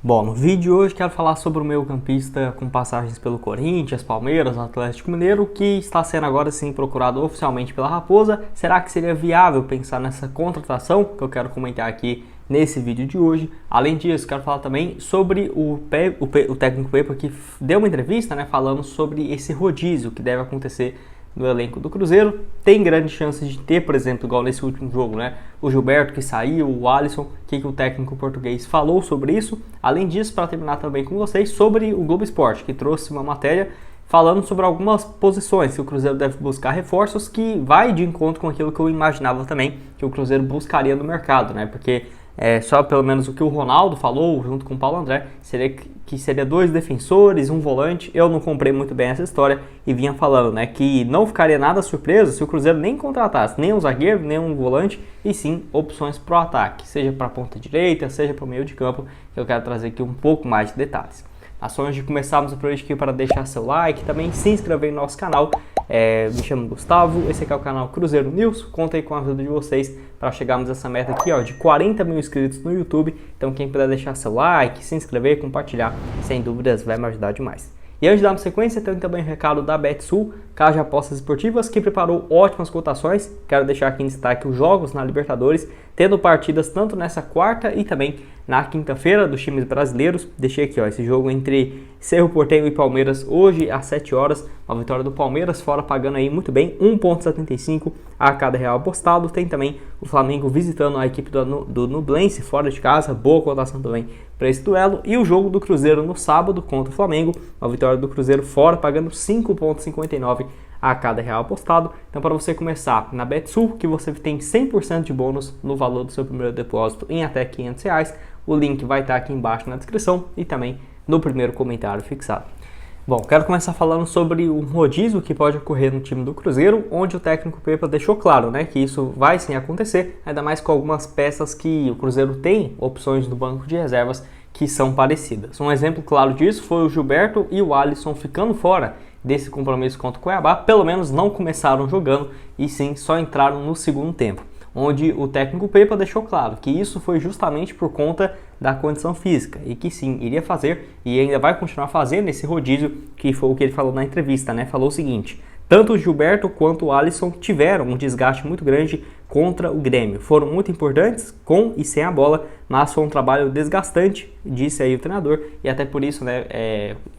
Bom, no vídeo de hoje quero falar sobre o meio-campista com passagens pelo Corinthians, Palmeiras, Atlético Mineiro, que está sendo agora sim procurado oficialmente pela Raposa. Será que seria viável pensar nessa contratação que eu quero comentar aqui nesse vídeo de hoje? Além disso, quero falar também sobre o técnico Pepa, que deu uma entrevista, falando sobre esse rodízio que deve acontecer no elenco do Cruzeiro. Tem grandes chances de ter, por exemplo, igual nesse último jogo, o Gilberto que saiu, o Alisson, o que o técnico português falou sobre isso. Além disso, para terminar também com vocês, sobre o Globo Esporte, que trouxe uma matéria falando sobre algumas posições que o Cruzeiro deve buscar reforços, que vai de encontro com aquilo que eu imaginava também que o Cruzeiro buscaria no mercado, porque só pelo menos o que o Ronaldo falou junto com o Paulo André seria 2 defensores, um volante. Eu não comprei muito bem essa história e vinha falando que não ficaria nada surpreso se o Cruzeiro nem contratasse nem um zagueiro, nem um volante, e sim opções para o ataque, seja para a ponta direita, seja para o meio de campo, que eu quero trazer aqui um pouco mais de detalhes. Antes de começarmos o vídeo aqui, para deixar seu like, também se inscrever no nosso canal. Me chamo Gustavo, esse aqui é o canal Cruzeiro News. Conta aí com a ajuda de vocês para chegarmos a essa meta aqui de 40 mil inscritos no YouTube. Então quem puder deixar seu like, se inscrever, compartilhar, sem dúvidas vai me ajudar demais. E antes de darmos sequência, tem também o recado da BetSul, Casa de Apostas Esportivas, que preparou ótimas cotações. Quero deixar aqui em destaque os jogos na Libertadores, tendo partidas tanto nessa quarta e também na quinta-feira dos times brasileiros. Deixei aqui esse jogo entre Cerro Porteño e Palmeiras hoje às 7 horas. Uma vitória do Palmeiras fora, pagando aí muito bem, 1,75 a cada real apostado. Tem também o Flamengo visitando a equipe do Nublense fora de casa, boa cotação também para esse duelo. E o jogo do Cruzeiro no sábado contra o Flamengo, uma vitória do Cruzeiro fora, pagando 5,59 a cada real apostado. Então, para você começar na BetSul, que você tem 100% de bônus no valor do seu primeiro depósito em até R$500, o link vai estar aqui embaixo na descrição e também no primeiro comentário fixado. Bom, quero começar falando sobre um rodízio que pode ocorrer no time do Cruzeiro, onde o técnico Pepa deixou claro que isso vai sim acontecer, ainda mais com algumas peças que o Cruzeiro tem opções no banco de reservas que são parecidas. Um exemplo claro disso foi o Gilberto e o Alisson ficando fora desse compromisso contra o Cuiabá. Pelo menos não começaram jogando e sim só entraram no segundo tempo, onde o técnico Pepa deixou claro que isso foi justamente por conta da condição física e que sim, iria fazer e ainda vai continuar fazendo esse rodízio, que foi o que ele falou na entrevista, Falou o seguinte: tanto o Gilberto quanto o Alisson tiveram um desgaste muito grande contra o Grêmio. Foram muito importantes com e sem a bola, mas foi um trabalho desgastante, disse aí o treinador, e até por isso,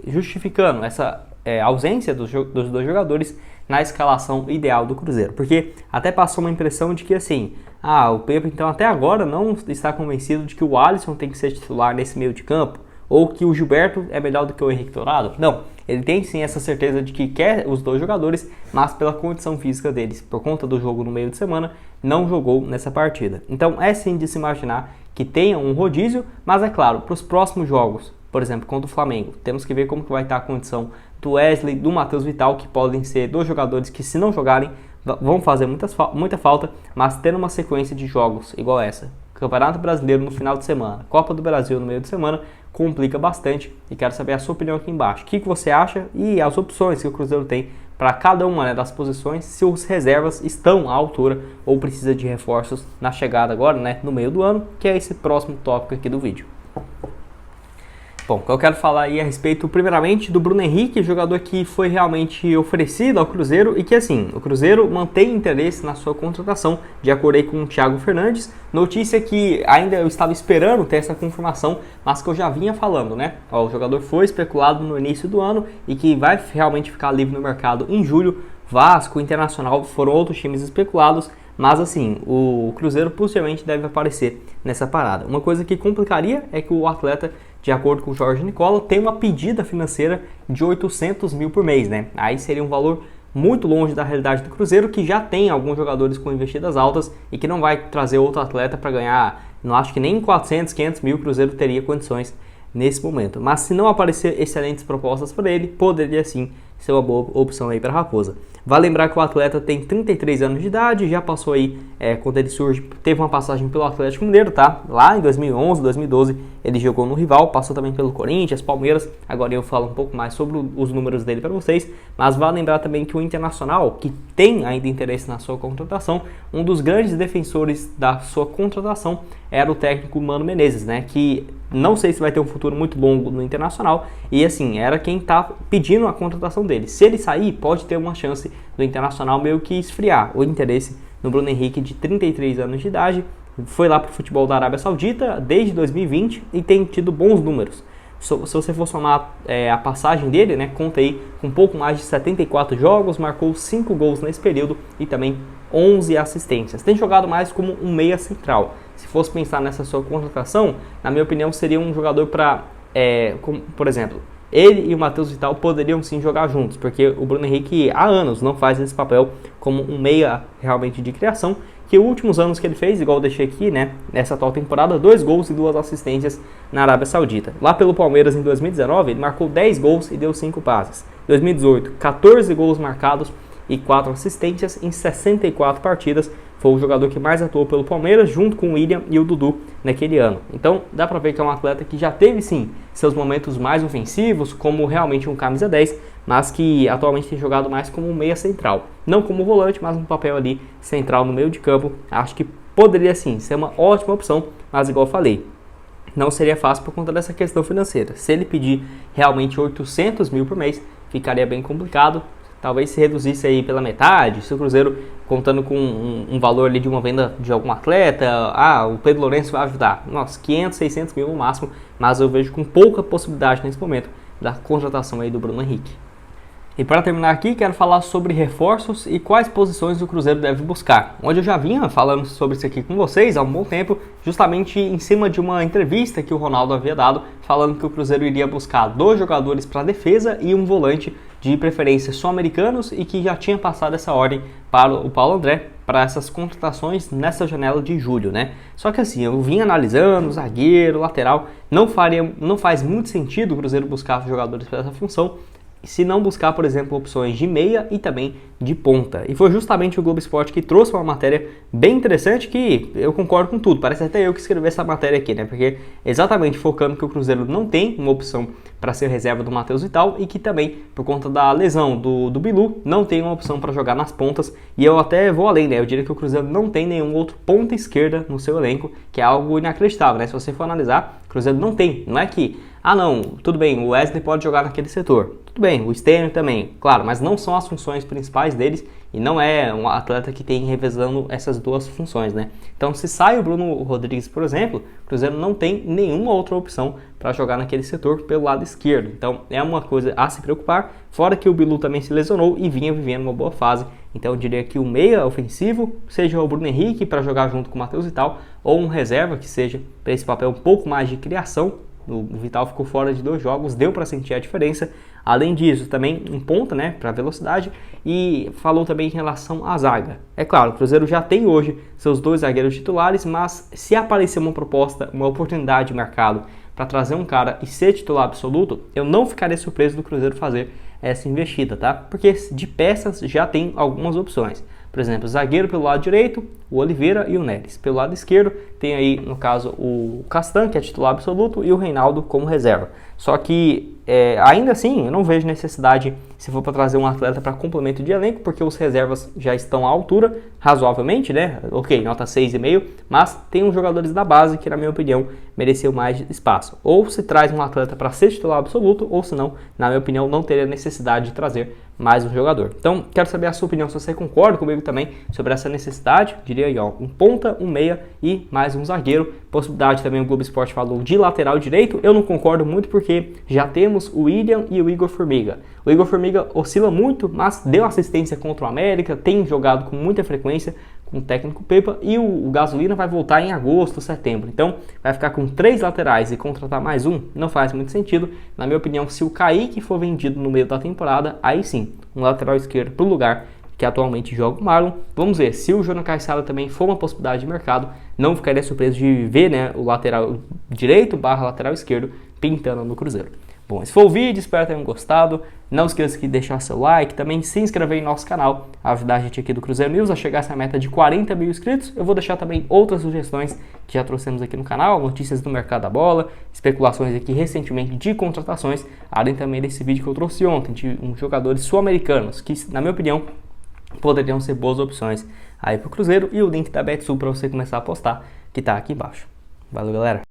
justificando essa ausência dos dois jogadores na escalação ideal do Cruzeiro, porque até passou uma impressão de que o Pepa então até agora não está convencido de que o Alisson tem que ser titular nesse meio de campo, ou que o Gilberto é melhor do que o Henrique Dourado. Não, ele tem sim essa certeza de que quer os dois jogadores, mas pela condição física deles, por conta do jogo no meio de semana, não jogou nessa partida. Então é sim de se imaginar que tenha um rodízio, mas é claro, para os próximos jogos, por exemplo, contra o Flamengo, temos que ver como que vai estar a condição do Wesley, do Matheus Vital, que podem ser dois jogadores que, se não jogarem, vão fazer muita falta, mas tendo uma sequência de jogos igual essa, Campeonato Brasileiro no final de semana, Copa do Brasil no meio de semana, complica bastante. E quero saber a sua opinião aqui embaixo. O que você acha e as opções que o Cruzeiro tem para cada uma das posições, se os reservas estão à altura ou precisa de reforços na chegada agora, no meio do ano, que é esse próximo tópico aqui do vídeo. Bom, eu quero falar aí a respeito, primeiramente, do Bruno Henrique, jogador que foi realmente oferecido ao Cruzeiro e que, o Cruzeiro mantém interesse na sua contratação, de acordo aí com o Thiago Fernandes. Notícia que ainda eu estava esperando ter essa confirmação, mas que eu já vinha falando, o jogador foi especulado no início do ano e que vai realmente ficar livre no mercado em julho. Vasco, Internacional foram outros times especulados, mas o Cruzeiro possivelmente deve aparecer nessa parada. Uma coisa que complicaria é que o atleta, de acordo com o Jorge Nicola, tem uma pedida financeira de 800 mil por mês, Aí seria um valor muito longe da realidade do Cruzeiro, que já tem alguns jogadores com investidas altas e que não vai trazer outro atleta para ganhar, não acho que nem 400, 500 mil o Cruzeiro teria condições nesse momento. Mas se não aparecer excelentes propostas para ele, poderia sim ser uma boa opção aí para a Raposa. Vale lembrar que o atleta tem 33 anos de idade, já passou aí, quando ele surge, teve uma passagem pelo Atlético Mineiro, tá? Lá em 2011, 2012, ele jogou no rival, passou também pelo Corinthians, Palmeiras. Agora eu falo um pouco mais sobre os números dele para vocês, mas vale lembrar também que o Internacional, que tem ainda interesse na sua contratação, um dos grandes defensores da sua contratação era o técnico Mano Menezes, né? Que não sei se vai ter um futuro muito longo no Internacional e assim, era quem tá pedindo a contratação dele. Se ele sair, pode ter uma chance do Internacional meio que esfriar o interesse no Bruno Henrique, de 33 anos de idade. Foi lá para o futebol da Arábia Saudita desde 2020 e tem tido bons números. Se você for somar a passagem dele, né, conta aí com um pouco mais de 74 jogos, marcou 5 gols nesse período e também 11 assistências. Tem jogado mais como um meia central. Se fosse pensar nessa sua contratação, na minha opinião, seria um jogador para, por exemplo, ele e o Matheus Vital poderiam sim jogar juntos, porque o Bruno Henrique há anos não faz esse papel como um meia realmente de criação, que os últimos anos que ele fez, igual eu deixei aqui, né, nessa atual temporada, 2 gols e 2 assistências na Arábia Saudita. Lá pelo Palmeiras em 2019, ele marcou 10 gols e deu 5 passes. 2018, 14 gols marcados e 4 assistências em 64 partidas. Foi o jogador que mais atuou pelo Palmeiras, junto com o William e o Dudu naquele ano. Então dá pra ver que é um atleta que já teve sim seus momentos mais ofensivos, como realmente um camisa 10, mas que atualmente tem jogado mais como um meia central. Não como volante, mas um papel ali central no meio de campo. Acho que poderia sim ser uma ótima opção, mas igual eu falei, não seria fácil por conta dessa questão financeira. Se ele pedir realmente 800 mil por mês, ficaria bem complicado. Talvez se reduzisse aí pela metade, se o Cruzeiro contando com um valor ali de uma venda de algum atleta, o Pedro Lourenço vai ajudar. Nossa, 500, 600 mil no máximo, mas eu vejo com pouca possibilidade nesse momento da contratação aí do Bruno Henrique. E para terminar aqui, quero falar sobre reforços e quais posições o Cruzeiro deve buscar. Onde eu já vinha falando sobre isso aqui com vocês há um bom tempo, justamente em cima de uma entrevista que o Ronaldo havia dado, falando que o Cruzeiro iria buscar 2 jogadores para a defesa e um volante, de preferência sul-americanos, e que já tinha passado essa ordem para o Paulo André para essas contratações nessa janela de julho, né? Só que assim, eu vim analisando zagueiro, lateral, não faz muito sentido o Cruzeiro buscar jogadores para essa função, se não buscar, por exemplo, opções de meia e também de ponta. E foi justamente o Globo Esporte que trouxe uma matéria bem interessante, que eu concordo com tudo, parece até eu que escrevi essa matéria aqui, né? Porque exatamente focando que o Cruzeiro não tem uma opção para ser reserva do Matheus Vital e que também, por conta da lesão do Bilu, não tem uma opção para jogar nas pontas. E eu até vou além, né? Eu diria que o Cruzeiro não tem nenhum outro ponta esquerda no seu elenco, que é algo inacreditável, né? Se você for analisar, o Cruzeiro não tem, não é que não, tudo bem, o Wesley pode jogar naquele setor. Tudo bem, o Stênio também, claro, mas não são as funções principais deles e não é um atleta que tem revezando essas duas funções, né? Então, se sai o Bruno Rodrigues, por exemplo, o Cruzeiro não tem nenhuma outra opção para jogar naquele setor pelo lado esquerdo. Então, é uma coisa a se preocupar, fora que o Bilu também se lesionou e vinha vivendo uma boa fase. Então, eu diria que o meia ofensivo seja o Bruno Henrique para jogar junto com o Matheus Vital, ou um reserva que seja para esse papel um pouco mais de criação. O Vital ficou fora de 2 jogos, deu para sentir a diferença. Além disso, também um ponta, né, para velocidade. E falou também em relação à zaga. É claro, o Cruzeiro já tem hoje seus 2 zagueiros titulares, mas se aparecer uma proposta, uma oportunidade de mercado para trazer um cara e ser titular absoluto, eu não ficaria surpreso do Cruzeiro fazer essa investida, tá? Porque de peças já tem algumas opções. Por exemplo, zagueiro pelo lado direito, o Oliveira e o Neres. Pelo lado esquerdo, tem aí, no caso, o Castan, que é titular absoluto, e o Reinaldo como reserva. Só que, ainda assim, eu não vejo necessidade, se for para trazer um atleta para complemento de elenco, porque os reservas já estão à altura, razoavelmente, né? Ok, nota 6,5, mas tem uns jogadores da base que, na minha opinião, mereciam mais espaço. Ou se traz um atleta para ser titular absoluto, ou se não, na minha opinião, não teria necessidade de trazer mais um jogador. Então, quero saber a sua opinião, se você concorda comigo também sobre essa necessidade. Diria aí, ó, um ponta, um meia e mais um zagueiro. Possibilidade também, o Globo Esporte falou de lateral direito. Eu não concordo muito porque já temos o William e o Igor Formiga. O Igor Formiga oscila muito, mas deu assistência contra o América, tem jogado com muita frequência com o técnico Pepa, e o Gasolina vai voltar em agosto, setembro. Então, vai ficar com 3 laterais e contratar mais um, não faz muito sentido. Na minha opinião, se o Kaique for vendido no meio da temporada, aí sim, um lateral esquerdo para o lugar que atualmente joga o Marlon. Vamos ver, se o Júnior Caiçara também for uma possibilidade de mercado, não ficaria surpreso de ver, né, o lateral direito / lateral esquerdo pintando no Cruzeiro. Bom, esse foi o vídeo, espero que tenham gostado. Não esqueça de deixar seu like, também se inscrever em nosso canal, ajudar a gente aqui do Cruzeiro News a chegar a essa meta de 40 mil inscritos. Eu vou deixar também outras sugestões que já trouxemos aqui no canal, notícias do mercado da bola, especulações aqui recentemente de contratações, além também desse vídeo que eu trouxe ontem de uns jogadores sul-americanos, que na minha opinião poderiam ser boas opções aí pro Cruzeiro, e o link da BetSul para você começar a apostar, que tá aqui embaixo. Valeu, galera!